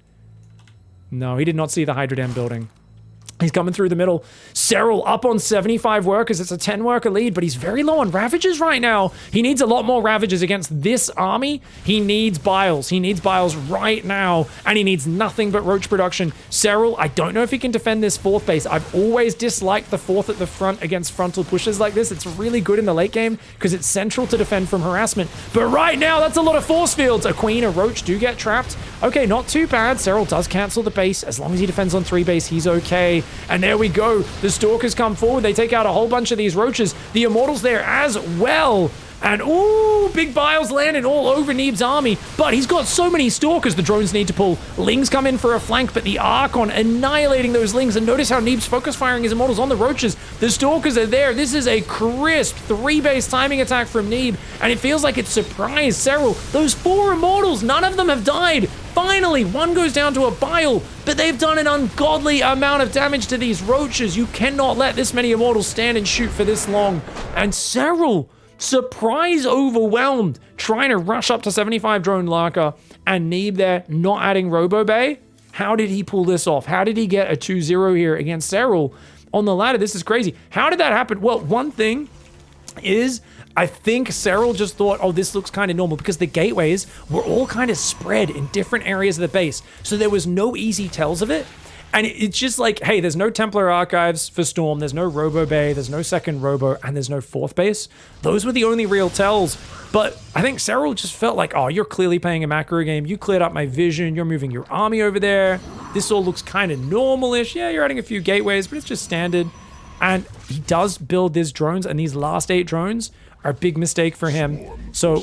No, he did not see the Hydra Den building. He's coming through the middle. Serral up on 75 workers. It's a 10-worker lead, but he's very low on Ravagers right now. He needs a lot more Ravagers against this army. He needs Biles. He needs Biles right now, and he needs nothing but Roach production. Serral, I don't know if he can defend this 4th base. I've always disliked the 4th at the front against frontal pushes like this. It's really good in the late game because it's central to defend from harassment. But right now, that's a lot of force fields. A Queen, a Roach do get trapped. Okay, not too bad. Serral does cancel the base. As long as he defends on 3 base, he's okay. And there we go. The Stalkers come forward. They take out a whole bunch of these Roaches. The Immortals there as well. And ooh, big Biles landing all over Neeb's army. But he's got so many Stalkers the drones need to pull. Lings come in for a flank, but the Archon annihilating those Lings. And notice how Neeb's focus firing his Immortals on the Roaches. The Stalkers are there. This is a crisp 3-base timing attack from Neeb. And it feels like it surprised Serral. Those 4 Immortals, none of them have died. Finally, one goes down to a Bile, but they've done an ungodly amount of damage to these Roaches. You cannot let this many Immortals stand and shoot for this long. And Serral, surprise overwhelmed, trying to rush up to 75 drone Lurker, and Neeb there not adding Robo Bay. How did he pull this off? How did he get a 2-0 here against Serral on the ladder? This is crazy. How did that happen? Well, one thing is, I think Serral just thought, oh, this looks kind of normal because the gateways were all kind of spread in different areas of the base. So there was no easy tells of it. And it's just like, hey, there's no Templar Archives for Storm, there's no Robo Bay, there's no second Robo, and there's no 4th base. Those were the only real tells. But I think Serral just felt like, oh, you're clearly playing a macro game. You cleared up my vision. You're moving your army over there. This all looks kind of normal-ish. Yeah, you're adding a few gateways, but it's just standard. And he does build these drones, and these last 8 drones are a big mistake for him. So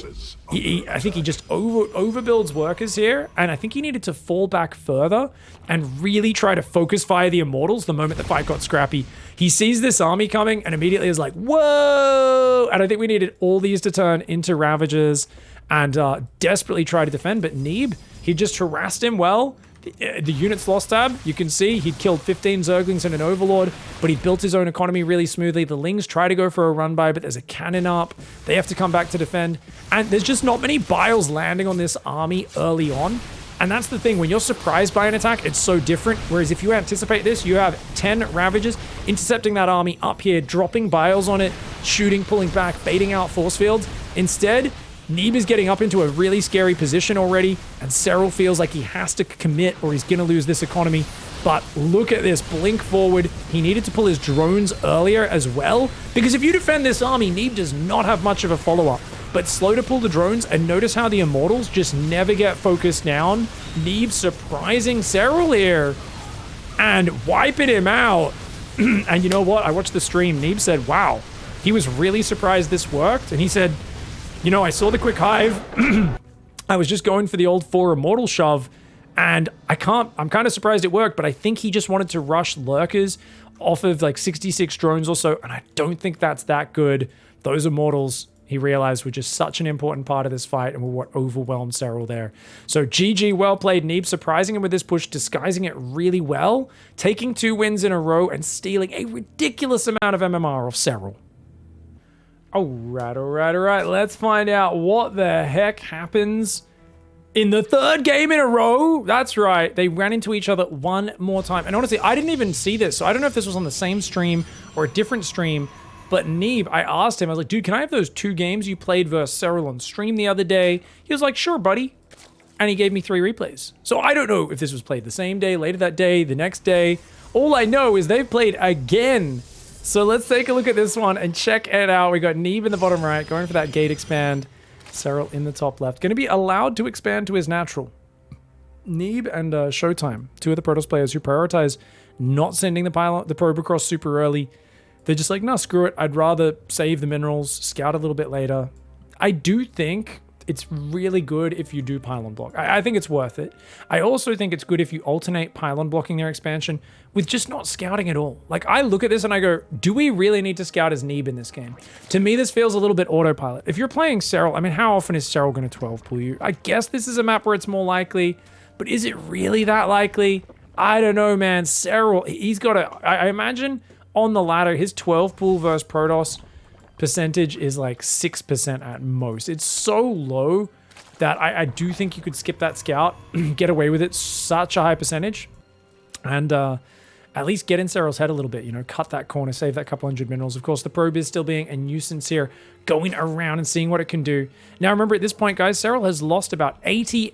I think he just overbuilds workers here, and I think he needed to fall back further and really try to focus fire the Immortals the moment the fight got scrappy. He sees this army coming and immediately is like, whoa! And I think we needed all these to turn into Ravagers and desperately try to defend, but Neeb, he just harassed him well. The units lost tab. You can see he'd killed 15 Zerglings and an Overlord, but he built his own economy really smoothly. The Lings try to go for a run by, but there's a cannon up. They have to come back to defend. And there's just not many biles landing on this army early on. And that's the thing. When you're surprised by an attack, it's so different. Whereas if you anticipate this, you have 10 Ravagers intercepting that army up here, dropping biles on it, shooting, pulling back, baiting out force fields. Instead, Neeb is getting up into a really scary position already, and Serral feels like he has to commit or he's going to lose this economy. But look at this, blink forward. He needed to pull his drones earlier as well, because if you defend this army, Neeb does not have much of a follow-up. But slow to pull the drones, and notice how the Immortals just never get focused down. Neeb surprising Serral here and wiping him out. And you know what? I watched the stream. Neeb said, wow, he was really surprised this worked. And he said, you know, I saw the quick hive. I was just going for the old 4 Immortal shove, and I'm kind of surprised it worked, but I think he just wanted to rush lurkers off of like 66 drones or so, and I don't think that's that good. Those Immortals, he realized, were just such an important part of this fight and were what overwhelmed Serral there. So GG, well played, Neeb, surprising him with this push, disguising it really well, taking 2 wins in a row and stealing a ridiculous amount of MMR off Serral. All right. Let's find out what the heck happens in the 3rd game in a row. That's right. They ran into each other one more time. And honestly, I didn't even see this. So I don't know if this was on the same stream or a different stream. But Neeb, I asked him, I was like, dude, can I have those 2 games you played versus Serral on stream the other day? He was like, sure, buddy. And he gave me 3 replays. So I don't know if this was played the same day, later that day, the next day. All I know is they've played again. So let's take a look at this one and check it out. We got Neeb in the bottom right, going for that gate expand. Serral in the top left. Going to be allowed to expand to his natural. Neeb and Showtime, 2 of the Protoss players who prioritize not sending the probe across super early. They're just like, no, screw it. I'd rather save the minerals, scout a little bit later. I do think it's really good if you do pylon block. I think it's worth it. I also think it's good if you alternate pylon blocking their expansion with just not scouting at all. Like, I look at this and I go, do we really need to scout as Neeb in this game? To me, this feels a little bit autopilot. If you're playing Serral, I mean, how often is Serral going to 12 pull you? I guess this is a map where it's more likely, but is it really that likely? I don't know, man. Serral, he's got a, I imagine on the ladder, his 12 pull versus Protoss percentage is like 6% at most. It's so low that I do think you could skip that scout, get away with it, such a high percentage, and at least get in Serral's head a little bit, you know, cut that corner, save that couple hundred minerals. Of course, the probe is still being a nuisance here, going around and seeing what it can do. Now, remember, at this point, guys, Serral has lost about 80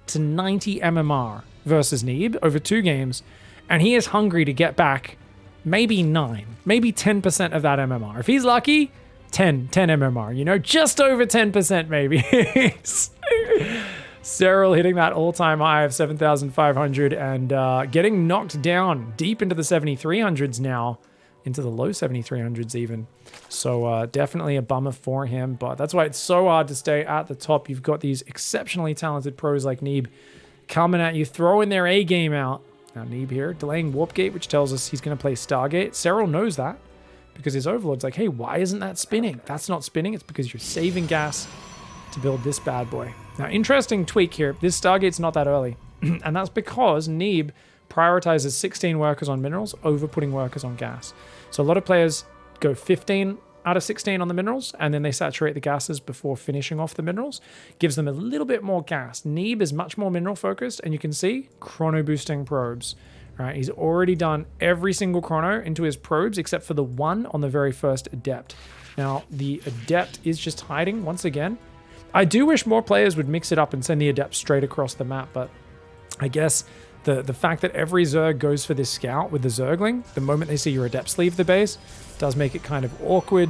to 90 MMR versus Neeb over 2 games, and he is hungry to get back maybe 9, maybe 10% of that MMR. If he's lucky, 10 MMR, you know, just over 10% maybe. Serral hitting that all-time high of 7,500 and getting knocked down deep into the 7,300s now, into the low 7,300s even. So definitely a bummer for him, but that's why it's so hard to stay at the top. You've got these exceptionally talented pros like Neeb coming at you, throwing their A game out. Now Neeb here, delaying Warp Gate, which tells us he's going to play Stargate. Serral knows that because his Overlord's like, hey, why isn't that spinning? That's not spinning. It's because you're saving gas to build this bad boy. Now, interesting tweak here. This Stargate's not that early. And that's because Neeb prioritizes 16 workers on minerals over putting workers on gas. So a lot of players go 15 out of 16 on the minerals, and then they saturate the gases before finishing off the minerals. Gives them a little bit more gas. Neeb is much more mineral focused, and you can see chrono boosting probes. All right, he's already done every single chrono into his probes except for the one on the very first adept. Now, the adept is just hiding once again. I do wish more players would mix it up and send the adept straight across the map, but I guess the fact that every Zerg goes for this scout with the Zergling, the moment they see your adepts leave the base, does make it kind of awkward.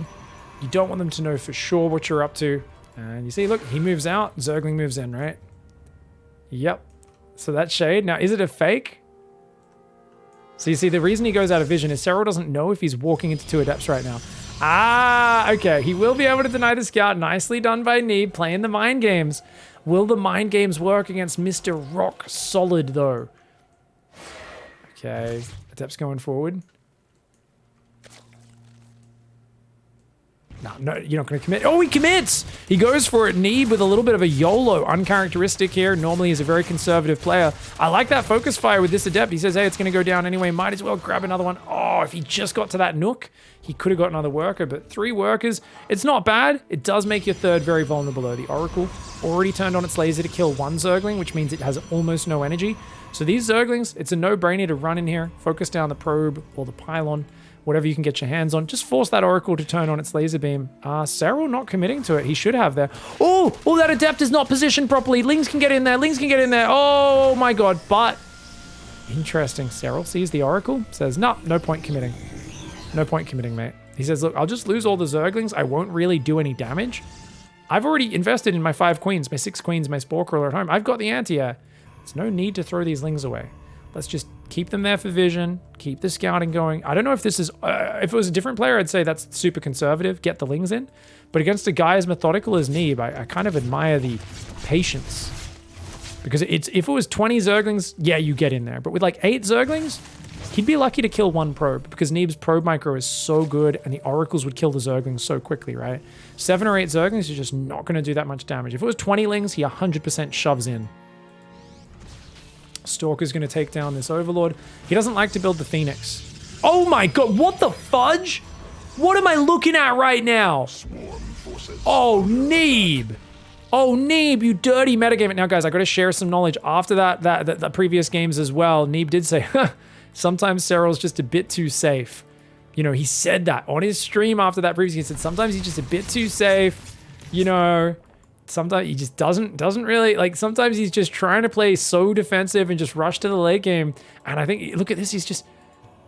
You don't want them to know for sure what you're up to. And you see, look, he moves out, Zergling moves in, right? Yep. So that's shade. Now, is it a fake? So you see, the reason he goes out of vision is Serral doesn't know if he's walking into 2 Adepts right now. Ah, okay. He will be able to deny the scout. Nicely done by Neeb, playing the mind games. Will the mind games work against Mr. Rock Solid, though? Okay. Adepts going forward. No, you're not going to commit. Oh, he commits! He goes for it. Neeb with a little bit of a YOLO. Uncharacteristic here. Normally he's a very conservative player. I like that focus fire with this Adept. He says, hey, it's going to go down anyway. Might as well grab another one. Oh, if he just got to that Nook, he could have got another worker. But 3 workers, it's not bad. It does make your third very vulnerable, though. The Oracle already turned on its laser to kill 1 Zergling, which means it has almost no energy. So these Zerglings, it's a no-brainer to run in here, focus down the probe or the pylon, whatever you can get your hands on. Just force that Oracle to turn on its laser beam. Serral not committing to it. He should have there. Oh, that Adept is not positioned properly. Lings can get in there. Lings can get in there. Oh my god. But interesting. Serral sees the Oracle, says, no point committing. No point committing, mate. He says, look, I'll just lose all the Zerglings. I won't really do any damage. I've already invested in my 5 queens, my 6 queens, my Spore Crawler at home. I've got the anti-air. There's no need to throw these Lings away. Let's just keep them there for vision, keep the scouting going. I don't know if this is, if it was a different player, I'd say that's super conservative, get the Lings in. But against a guy as methodical as Neeb, I kind of admire the patience. Because if it was 20 Zerglings, yeah, you get in there. But with like 8 Zerglings, he'd be lucky to kill 1 probe because Neeb's probe micro is so good and the Oracles would kill the Zerglings so quickly, right? 7 or 8 Zerglings is just not going to do that much damage. If it was 20 Lings, he 100% shoves in. Stalker's going to take down this Overlord. He doesn't like to build the Phoenix. Oh my god, what the fudge? What am I looking at right now? Oh, Neeb. Oh, Neeb, you dirty metagame. Now, guys, I got to share some knowledge. After the previous games as well, Neeb did say, sometimes Serral's just a bit too safe. You know, he said that on his stream after that previous. He said, sometimes he's just a bit too safe. You know, sometimes he just doesn't really, like, sometimes he's just trying to play so defensive and just rush to the late game. And I think, look at this, he's just,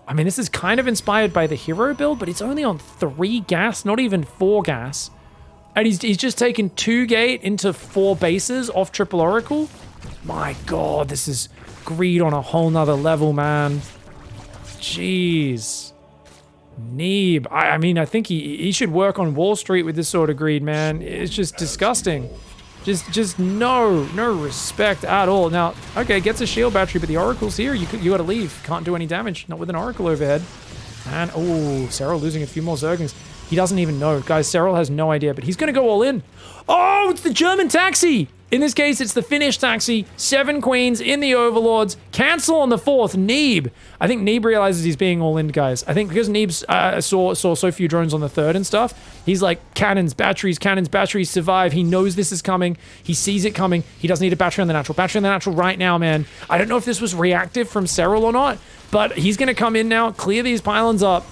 I mean, this is kind of inspired by the hero build, but it's only on 3 gas, not even 4 gas. And he's just taken 2 gate into 4 bases off Triple Oracle. My god, this is greed on a whole nother level, man. Jeez. Neeb. I mean, I think he should work on Wall Street with this sort of greed, man. It's just disgusting. Just no respect at all. Now, okay, gets a shield battery, but the Oracle's here. You gotta leave. Can't do any damage. Not with an Oracle overhead. And, oh, Serral losing a few more Zerglings. He doesn't even know. Guys, Serral has no idea, but he's gonna go all in. Oh, it's the German taxi! In this case, it's the Finnish taxi. 7 queens in the Overlords. Cancel on the 4th. Neeb. I think Neeb realizes he's being all in, guys. I think because Neeb saw so few drones on the 3rd and stuff, he's like, cannons, batteries, survive. He knows this is coming. He sees it coming. He doesn't need a battery on the natural. Battery on the natural right now, man. I don't know if this was reactive from Serral or not, but he's going to come in now, clear these pylons up.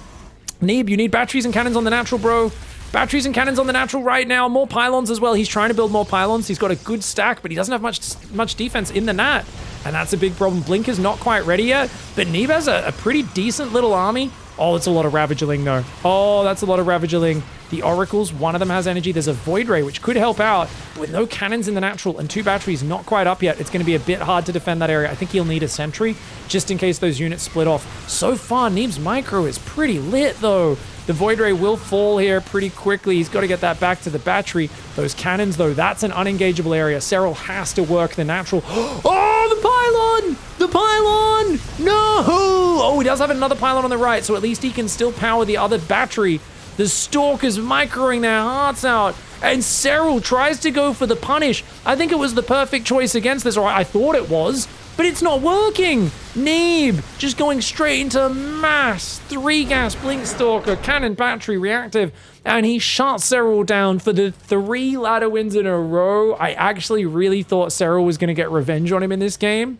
Neeb, you need batteries and cannons on the natural, bro. Batteries and cannons on the natural right now. More pylons as well. He's trying to build more pylons. He's got a good stack, but he doesn't have much defense in the nat. And that's a big problem. Blink is not quite ready yet, but Neeb has a pretty decent little army. Oh, it's a lot of Ravagerling, though. Oh, that's a lot of Ravagerling. The Oracles, one of them has energy. There's a Void Ray, which could help out. But with no cannons in the natural and 2 batteries not quite up yet, it's going to be a bit hard to defend that area. I think he'll need a sentry just in case those units split off. So far, Neeb's micro is pretty lit, though. The Void Ray will fall here pretty quickly. He's got to get that back to the battery. Those cannons, though, that's an unengageable area. Serral has to work the natural. Oh, the pylon! The pylon! No! Oh, he does have another pylon on the right, so at least he can still power the other battery. The Stalkers microing their hearts out. And Serral tries to go for the punish. I think it was the perfect choice against this, or I thought it was. But it's not working. Neeb just going straight into mass. 3 gas, Blink Stalker, cannon, battery, reactive. And he shuts Serral down for the 3 ladder wins in a row. I actually really thought Serral was going to get revenge on him in this game.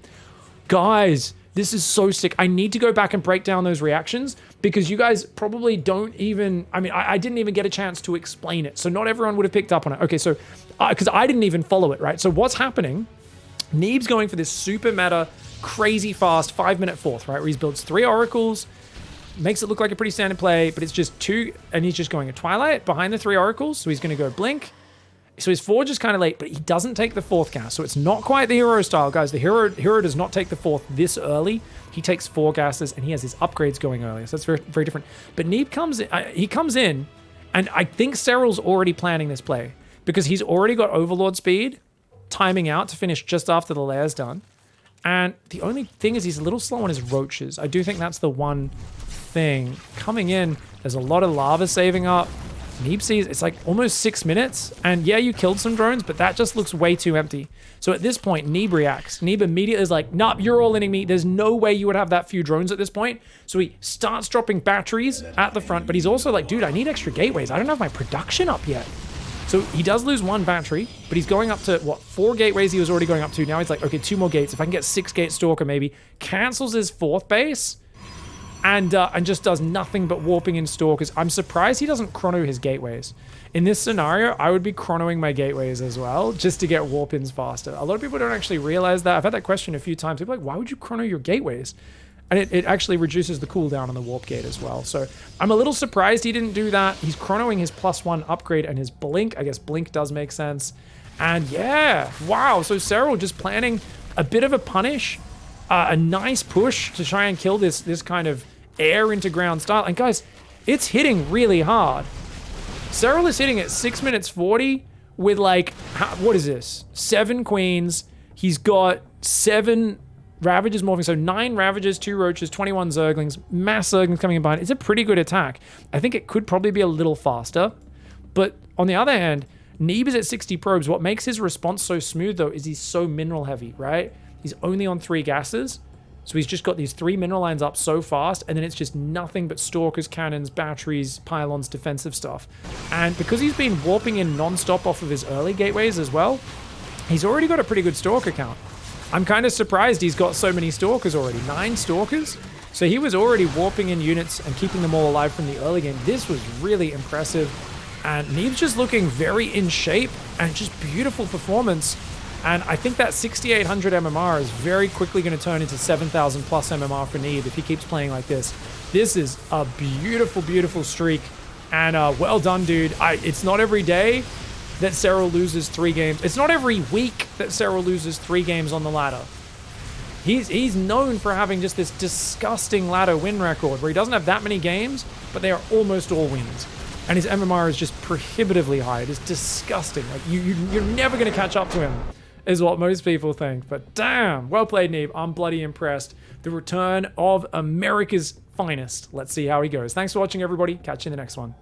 Guys, this is so sick. I need to go back and break down those reactions because you guys probably don't even, I mean, I didn't even get a chance to explain it. So not everyone would have picked up on it. Okay, so, because I didn't even follow it, right? So what's happening? Neeb's going for this super meta, crazy fast 5-minute 4th, right? Where he builds 3 Oracles, makes it look like a pretty standard play, but it's just 2, and he's just going a Twilight behind the 3 Oracles. So he's going to go Blink, So his forge is kind of late, but he doesn't take the 4th gas. So it's not quite the hero style, guys. The hero does not take the 4th this early. He takes 4 gases, and he has his upgrades going earlier. So that's very, very different. But Neeb comes in, he comes in, and I think Serral's already planning this play because he's already got Overlord speed, timing out to finish just after the lair's done. And the only thing is he's a little slow on his roaches. I do think that's the one thing. Coming in, there's a lot of lava saving up. Neeb sees it's like almost 6 minutes, and yeah, you killed some drones, but that just looks way too empty. So at this point, Neeb reacts. Neeb immediately is like, nah, you're all-inning me. There's no way you would have that few drones at this point. So he starts dropping batteries at the front, but he's also like, dude, I need extra gateways. I don't have my production up yet. So he does lose 1 battery, but he's going up to, what, 4 gateways he was already going up to. Now he's like, okay, 2 more gates. If I can get 6 gate Stalker maybe. Cancels his 4th base. And just does nothing but warping in Stalkers. I'm surprised he doesn't chrono his gateways. In this scenario, I would be chronoing my gateways as well, just to get warp-ins faster. A lot of people don't actually realize that. I've had that question a few times. People are like, why would you chrono your gateways? And it actually reduces the cooldown on the warp gate as well. So I'm a little surprised he didn't do that. He's chronoing his +1 upgrade and his blink. I guess blink does make sense. And yeah, wow. So Serral just planning a bit of a punish. A nice push to try and kill this kind of air into ground style. And guys, it's hitting really hard. Serral is hitting at 6 minutes 40 with like, what is this? 7 queens. He's got 7 Ravagers morphing. So 9 Ravagers, 2 Roaches, 21 Zerglings, mass Zerglings coming in behind. It's a pretty good attack. I think it could probably be a little faster. But on the other hand, Neeb is at 60 probes. What makes his response so smooth though is he's so mineral heavy, right? He's only on 3 gases. So he's just got these 3 mineral lines up so fast, and then it's just nothing but Stalkers, cannons, batteries, pylons, defensive stuff. And because he's been warping in non-stop off of his early gateways as well, he's already got a pretty good Stalker count. I'm kind of surprised he's got so many Stalkers already. 9 Stalkers? So he was already warping in units and keeping them all alive from the early game. This was really impressive. And Neeb's just looking very in shape, and just beautiful performance. And I think that 6,800 MMR is very quickly going to turn into 7,000 plus MMR for Neeb if he keeps playing like this. This is a beautiful, beautiful streak. And well done, dude. It's not every day that Serral loses 3 games. It's not every week that Serral loses 3 games on the ladder. He's known for having just this disgusting ladder win record where he doesn't have that many games, but they are almost all wins. And his MMR is just prohibitively high. It is disgusting. Like you're never going to catch up to him, is what most people think. But damn, well played, Neeb. I'm bloody impressed. The return of America's finest. Let's see how he goes. Thanks for watching, everybody. Catch you in the next one.